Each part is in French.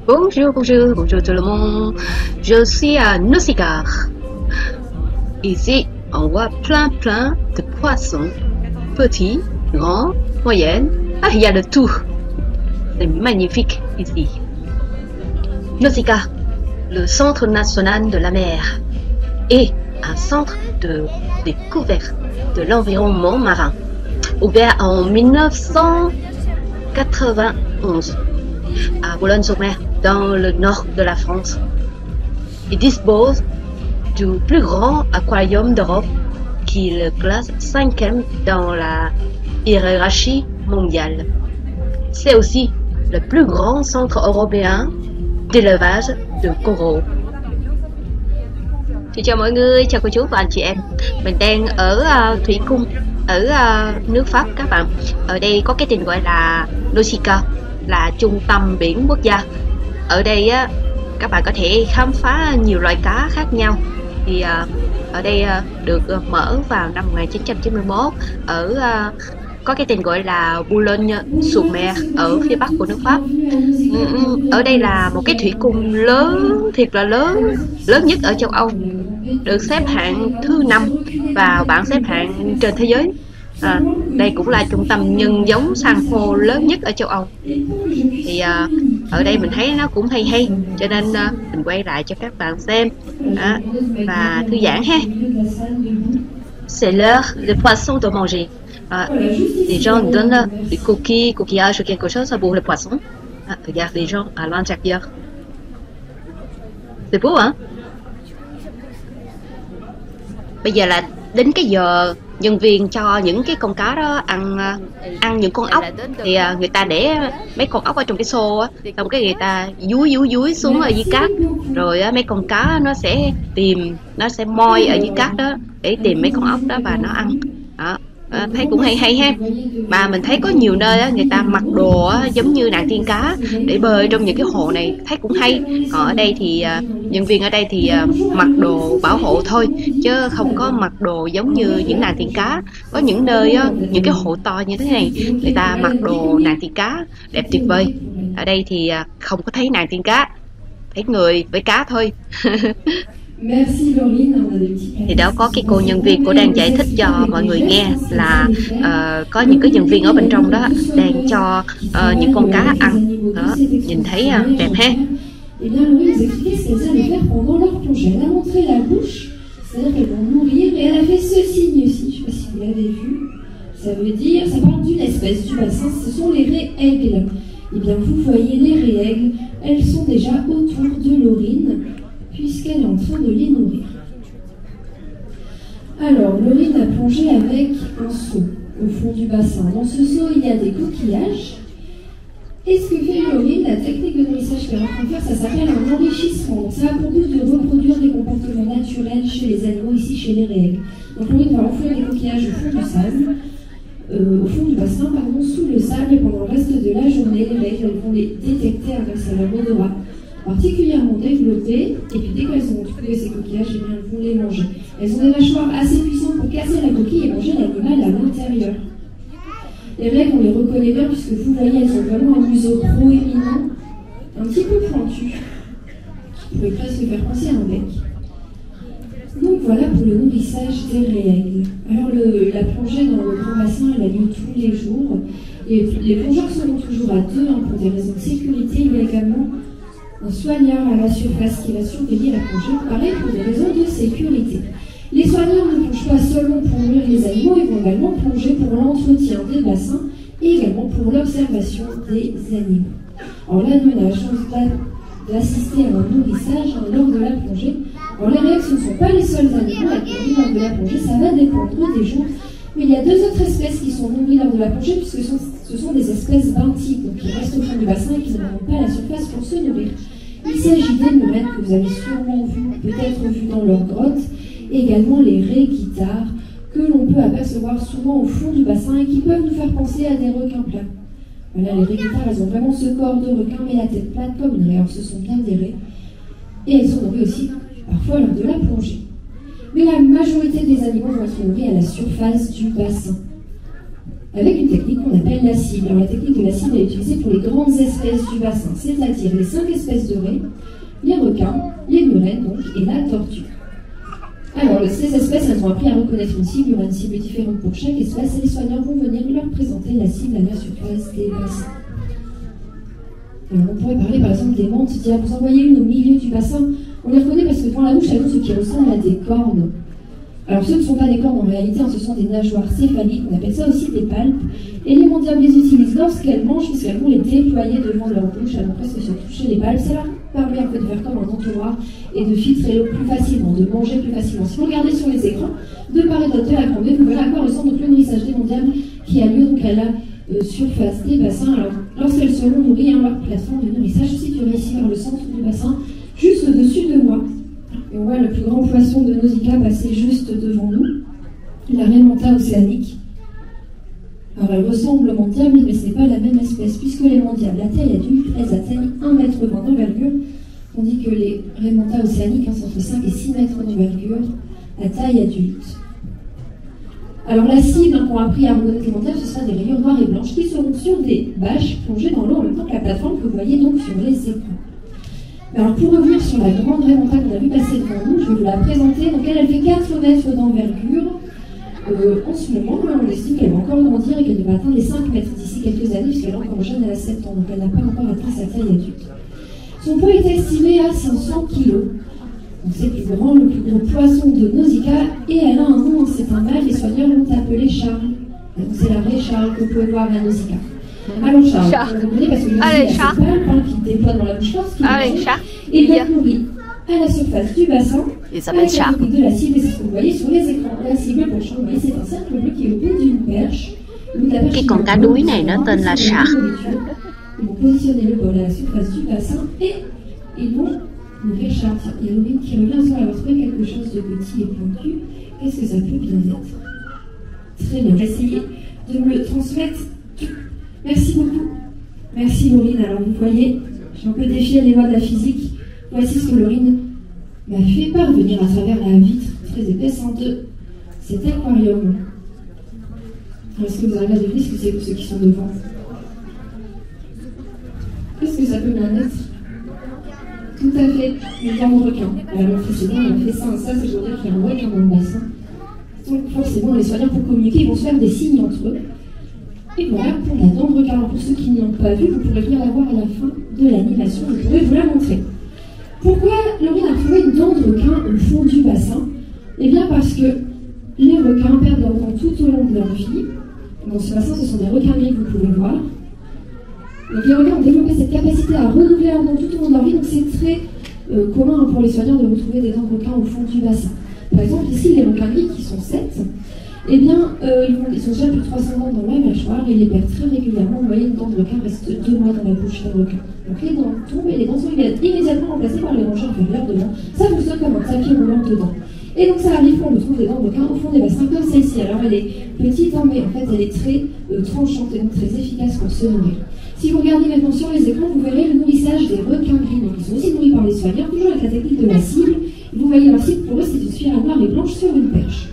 Bonjour, bonjour, bonjour tout le monde. Je suis à Nausicaa. Ici, on voit plein de poissons. Petits, grands, moyennes. Ah, il y a de tout. C'est magnifique ici. Nausicaa, le centre national de la mer, est un centre de découverte de l'environnement marin, ouvert en 1991 à Boulogne-sur-Mer, dans le nord de la France. Il dispose du plus grand aquarium d'Europe qui le classe 5e dans la hiérarchie mondiale. C'est aussi le plus grand centre européen d'élevage de coraux. Xin chào mọi người, chào cô chú và anh chị em. Mình đang ở Thủy Cung, ở nước Pháp các bạn. Ở đây có cái tên gọi là Nausicaa, là trung tâm biển quốc gia. Ở đây á, các bạn có thể khám phá nhiều loại cá khác nhau. Thì ở đây được mở vào năm 1991 ở có cái tên gọi là Boulogne-sur-Mer ở phía bắc của nước Pháp. Ở đây là một cái thủy cung lớn, thiệt là lớn nhất ở châu Âu, được xếp hạng thứ 5 vào bảng xếp hạng trên thế giới. Đây cũng là trung tâm nhân giống san hô lớn nhất ở châu Âu. Thì ở đây mình thấy nó cũng hay, cho nên mình quay lại cho các bạn xem và thư giãn ha. C'est l'heure des poissons de manger. Les gens nous donnent des coquillages ou quelque chose pour les poissons. Regarde les gens à l'intérieur. C'est beau hein? Bây giờ là đến cái giờ nhân viên cho những cái con cá đó ăn những con ốc. Thì người ta để mấy con ốc ở trong cái xô á, xong cái người ta dúi xuống ở dưới cát, rồi mấy con cá nó sẽ moi ở dưới cát đó để tìm mấy con ốc đó và nó ăn đó. Thấy cũng hay ha. Mà mình thấy có nhiều nơi á, người ta mặc đồ á, giống như nàng tiên cá để bơi trong những cái hồ này, thấy cũng hay. Còn ở đây thì nhân viên ở đây thì mặc đồ bảo hộ thôi, chứ không có mặc đồ giống như những nàng tiên cá. Có những nơi á, những cái hồ to như thế này, người ta mặc đồ nàng tiên cá đẹp tuyệt vời. Ở đây thì không có thấy nàng tiên cá, thấy người với cá thôi. Thì đó có cái cô nhân viên, cô đang giải thích cho mọi người nghe là có những cái nhân viên ở bên trong đó đang cho những con cá ăn đó, nhìn thấy đẹp ha. Ça veut dire, ça parle d'une espèce du bassin, ce sont les raies aigles. Et bien vous voyez les raies aigles, elles sont déjà autour de l'orine, puisqu'elle est en train de les nourrir. Alors, l'orine a plongé avec un seau au fond du bassin. Dans ce seau, il y a des coquillages. Et ce que fait l'orine, la technique de nourrissage qu'elle est en train de faire, ça s'appelle un enrichissement. Donc, ça a pour but de reproduire des comportements naturels chez les animaux, ici chez les raies. Donc, l'orine va enfouir les coquillages au fond du sable, au fond du bassin, pardon, sous le sable, et pendant le reste de la journée, les raies vont les détecter avec leur odorat particulièrement développées, et puis dès qu'elles ont trouvé ces coquillages, eh bien, elles vont les manger. Elles ont des mâchoires assez puissantes pour casser la coquille et manger l'animal à l'intérieur. Les raies, on les reconnaît bien puisque vous voyez, elles ont vraiment un museau proéminent, un petit peu pointu, qui pourrait presque faire penser à un bec. Donc voilà pour le nourrissage des raies. Alors la plongée dans le grand bassin, elle a lieu tous les jours, et les plongeurs seront toujours à deux pour des raisons de sécurité. Il y a également un soigneur à la surface qui va surveiller la plongée, pareil pour des raisons de sécurité. Les soigneurs ne plongent pas seulement pour nourrir les animaux, ils vont également plonger pour l'entretien des bassins et également pour l'observation des animaux. Alors là, nous, on a la chance d'assister à un nourrissage lors de la plongée. Alors les raies, ce ne sont pas les seuls animaux à être nourris lors de la plongée, ça va dépendre des jours. Mais il y a deux autres espèces qui sont nourries lors de la plongée, puisque ce sont des espèces benthiques, donc qui restent au fond du bassin et qui ne remontent pas à la surface pour se nourrir. Il s'agit des mourettes que vous avez sûrement peut-être vu dans leur grotte, et également les raies guitares que l'on peut apercevoir souvent au fond du bassin et qui peuvent nous faire penser à des requins plats. Voilà, les raies guitares, elles ont vraiment ce corps de requin, mais la tête plate comme une raie. Alors ce sont bien des raies, et elles sont nourries aussi parfois lors de la plongée. Mais la majorité des animaux vont être nourris à la surface du bassin. avec une technique qu'on appelle la cible. Alors, la technique de la cible est utilisée pour les grandes espèces du bassin, c'est-à-dire les 5 espèces de raies, les requins, les murènes donc, et la tortue. Alors, ces espèces, elles ont appris à reconnaître une cible. Il y aura une cible différente pour chaque espèce et les soigneurs vont venir leur présenter la cible à la surface des bassins. Alors, on pourrait parler par exemple des mantes. Vous en voyez une au milieu du bassin. On les reconnaît parce que dans la bouche, elles ont ce qui ressemble à des cornes. Alors, ce ne sont pas des cornes en réalité, ce sont des nageoires céphaliques. On appelle ça aussi des palpes. Et les mondiales les utilisent lorsqu'elles mangent, puisqu'elles vont les déployer devant leur bouche. Elles vont presque se toucher les palpes. Ça leur permet en fait de faire comme un entonnoir et de filtrer l'eau plus facilement, de manger plus facilement. Si vous regardez sur les écrans, de part et d'autre de la grande V, vous verrez à quoi ressemble donc le nourrissage des mondiales qui a lieu donc à la surface des bassins. Alors, lorsqu'elles seront nourries, leur plateforme de nourrissage se situerait ici vers le centre du bassin, juste au-dessus de moi. Et on voit le plus grand poisson de Nausicaa passer juste devant nous, la raie manta océanique. Alors elle ressemble aux mondiales, mais ce n'est pas la même espèce, puisque les mondiales, la taille adulte, elles atteignent 1,20 m d'envergure, tandis que les raies manta océaniques sont entre 5 et 6 mètres d'envergure à taille adulte. Alors la cible qu'ont appris à reconnaître les mondiales, ce sera des rayures noires et blanches qui seront sur des bâches plongées dans l'eau en même temps que la plateforme que vous voyez donc sur les écrans. Alors pour revenir sur la grande raie manta qu'on a vu passer devant nous, je vais vous la présenter. Donc elle fait 4 mètres d'envergure. En ce moment, on estime qu'elle va encore grandir et qu'elle va atteindre les 5 mètres d'ici quelques années, puisqu'elle est encore jeune, elle a 7 ans, donc elle n'a pas encore atteint sa taille adulte. Son poids est estimé à 500 kg. C'est le plus gros poisson de Nausicaa, et elle a un nom, c'est un mâle, les soigneurs l'ont appelé Charles. C'est la raie Charles que vous pouvez voir à Nausicaa. Alors Charles, vous comprenez parce que Nausicaa a ses palpes qui déploient dans la bouche lorsqu'il mange, et il va être nourri à la surface du bassin, avec la technique de la cible, et c'est ce que vous voyez sur les écrans. La cible pour Charles, c'est un cercle bleu qui est au bout d'une perche. Cái con cá đuối này nó tên là shark. Ils vont positionner le bol à la surface du bassin et ils vont nourrir Charles. Il y a Laurine qui revient sur avoir trouvé quelque chose de petit et pointu. Qu'est-ce que ça peut bien être? Très bien, je vais essayer de me le transmettre. Merci beaucoup. Merci Laurine. Alors vous voyez, j'ai un peu défié les lois de la physique. Voici ce que Laurine m'a fait parvenir à travers la vitre très épaisse de cet aquarium. Est-ce que vous arrivez à deviner ce que c'est pour ceux qui sont devant? Qu'est-ce que ça peut bien être? Tout à fait, une dent de requin. Alors, on fait ça, c'est pour dire qu'il y a un requin dans le bassin. Donc, forcément, les soigneurs, pour communiquer, ils vont se faire des signes entre eux. Et voilà pour la dent de requin. Alors, pour ceux qui ne l'ont pas vu, vous pourrez venir la voir à la fin de l'animation. Je pourrais vous la montrer. Pourquoi Laurine a trouvé une dent de requin au fond du bassin? Eh bien, parce que les requins perdent leur dent tout au long de leur vie. Dans ce bassin, ce sont des requins gris que vous pouvez voir. Donc les requins ont développé cette capacité à renouveler leur dent tout au long de leur vie, donc c'est très commun pour les soigneurs de retrouver des dents de requin au fond du bassin. Par exemple, ici, les requins gris, qui sont 7, eh bien, ils sont déjà plus de 300 dents dans la mâchoire et ils les perdent très régulièrement. Vous voyez, une dent de requin reste 2 mois dans la bouche d'un requin. Donc les dents tombent et les dents sont immédiatement remplacées par les rongeurs inférieurs devant. Ça fonctionne comme un tapis roulant dedans. Et donc ça arrive qu'on retrouve des dents de requin au fond des bassins comme celle-ci. Alors elle est petite, hein, mais en fait elle est très tranchante et donc très efficace pour se nourrir. Si vous regardez maintenant sur les écrans, vous verrez le nourrissage des requins gris. Donc ils sont aussi nourris par les soigneurs, toujours avec la technique de la cible. Vous voyez leur cible, pour eux c'est une spirale noire et blanche sur une perche.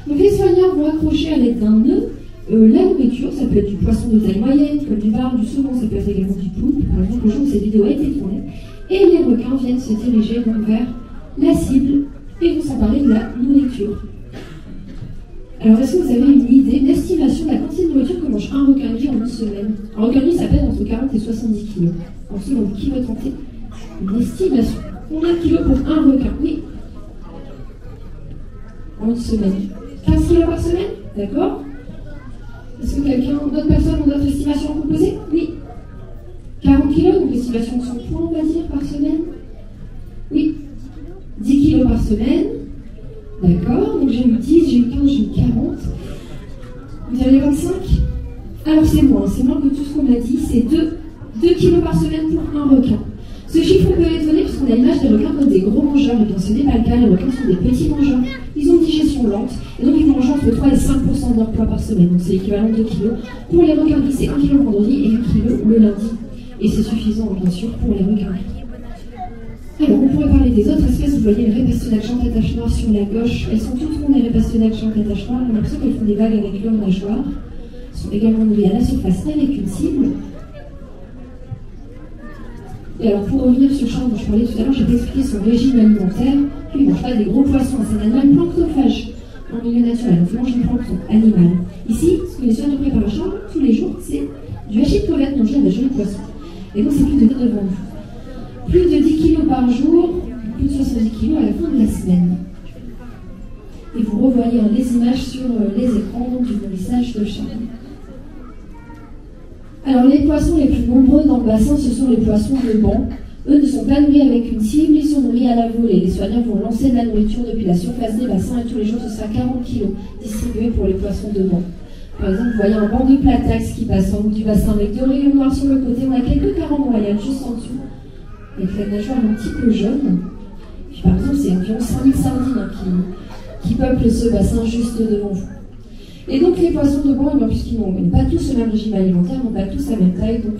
Donc les soigneurs vont accrocher à l'aide d'un nœud la nourriture. Ça peut être du poisson de taille moyenne, comme du bar, du saumon, ça peut être également du poulpe, par exemple le jour où cette vidéo a été tournée. Et les requins viennent se diriger donc vers la cible et vont s'emparer de la nourriture. Alors, est-ce que vous avez une idée, une estimation de la quantité de nourriture que mange un requin gris en une semaine? Un requin gris, ça pèse entre 40 et 70 kg. En selon qui veut tenter une estimation. Combien de kilos pour un requin? Oui. En une semaine. 15 kg par semaine? D'accord. Est-ce que d'autres personnes ont d'autres estimations à proposer? Oui. 40 kg, donc l'estimation de son poids, on va dire, par semaine? Oui. 10 kg par semaine. D'accord, donc j'ai eu 10, j'ai eu 15, j'ai eu 40. Vous avez 25? Alors c'est moins que tout ce qu'on a dit, c'est 2 kg par semaine pour un requin. Ce chiffre peut étonner puisqu'on a l'image des requins comme des gros mangeurs, et bien ce n'est pas le cas, les requins sont des petits mangeurs. Ils ont une digestion lente, et donc ils vont manger entre 3 et 5% de leur poids par semaine, donc c'est l'équivalent de 2 kg. Pour les requins gris, c'est 1 kg le vendredi et 1 kg le lundi. Et c'est suffisant bien sûr pour les requins gris. Alors, on pourrait parler des autres espèces. Vous voyez les raies pastelnaques chantes à taches noires sur la gauche. Elles sont toutes rondes, les raies pastelnaques chantes à taches noires. On a l'impression qu'elles font des vagues avec leurs nageoires. sont également nourris à la surface avec une cible. Et alors pour revenir sur le champ dont je parlais tout à l'heure, j'ai expliqué son régime alimentaire. Lui, il ne mange pas des gros poissons, c'est un animal planctophage en milieu naturel, donc il mange du plancton animal. Ici, ce que les soignants préparent le champ tous les jours, c'est du hachis de crevettes mangé à des jolis poissons. Et donc c'est plus de devant vous. Plus de 10 kg par jour, plus de 70 kg à la fin de la semaine. Et vous revoyez les images sur les écrans du nourrissage de chat. Alors les poissons les plus nombreux dans le bassin, ce sont les poissons de banc. Eux ne sont pas nourris avec une cible, ils sont nourris à la volée. Les soignants vont lancer de la nourriture depuis la surface des bassins et tous les jours ce sera 40 kg distribués pour les poissons de banc. Par exemple, vous voyez un banc de platax qui passe en haut du bassin avec deux rayons noirs sur le côté. On a quelques carantes royales juste en dessous, avec la nageoire un petit peu jaune. Puis par exemple, c'est environ 5000 sardines qui peuplent ce bassin juste devant vous. Et donc les poissons de banc, puisqu'ils n'ont pas tous le même régime alimentaire, n'ont pas tous la même taille, donc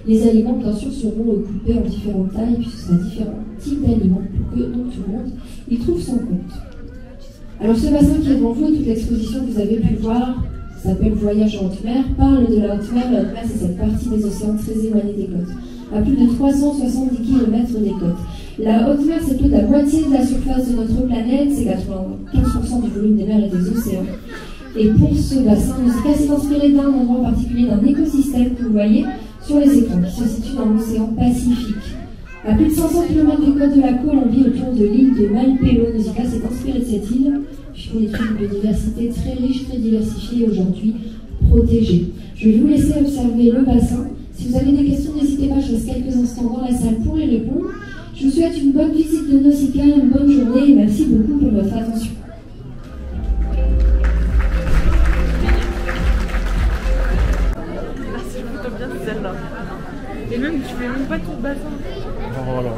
les aliments bien sûr seront coupés en différentes tailles, puisque ce sera différents types d'aliments pour que donc, tout le monde y trouve son compte. Alors ce bassin qui est devant vous, toute l'exposition que vous avez pu voir, s'appelle Voyage en haute mer, parle de la haute mer. La haute mer, c'est cette partie des océans très éloignée des côtes, à plus de 370 km des côtes. La haute mer, c'est plus de la moitié de la surface de notre planète, c'est 95% du volume des mers et des océans. Et pour ce bassin musical, c'est inspiré d'un endroit particulier, d'un écosystème que vous voyez sur les écrans, qui se situe dans l'océan Pacifique. À plus de 500 km des côtes de la Colombie, autour de l'île de Malpelo, Nausicaa s'est inspiré de cette île, puisqu'on y trouve une biodiversité très riche, très diversifiée, aujourd'hui protégée. Je vais vous laisser observer le bassin. Si vous avez des questions, n'hésitez pas, je reste quelques instants dans la salle pour y répondre. Je vous souhaite une bonne visite de Nausicaa, une bonne journée et merci beaucoup pour votre attention. Celle-là. Et même, tu fais même pas tout le bassin. Oh là là.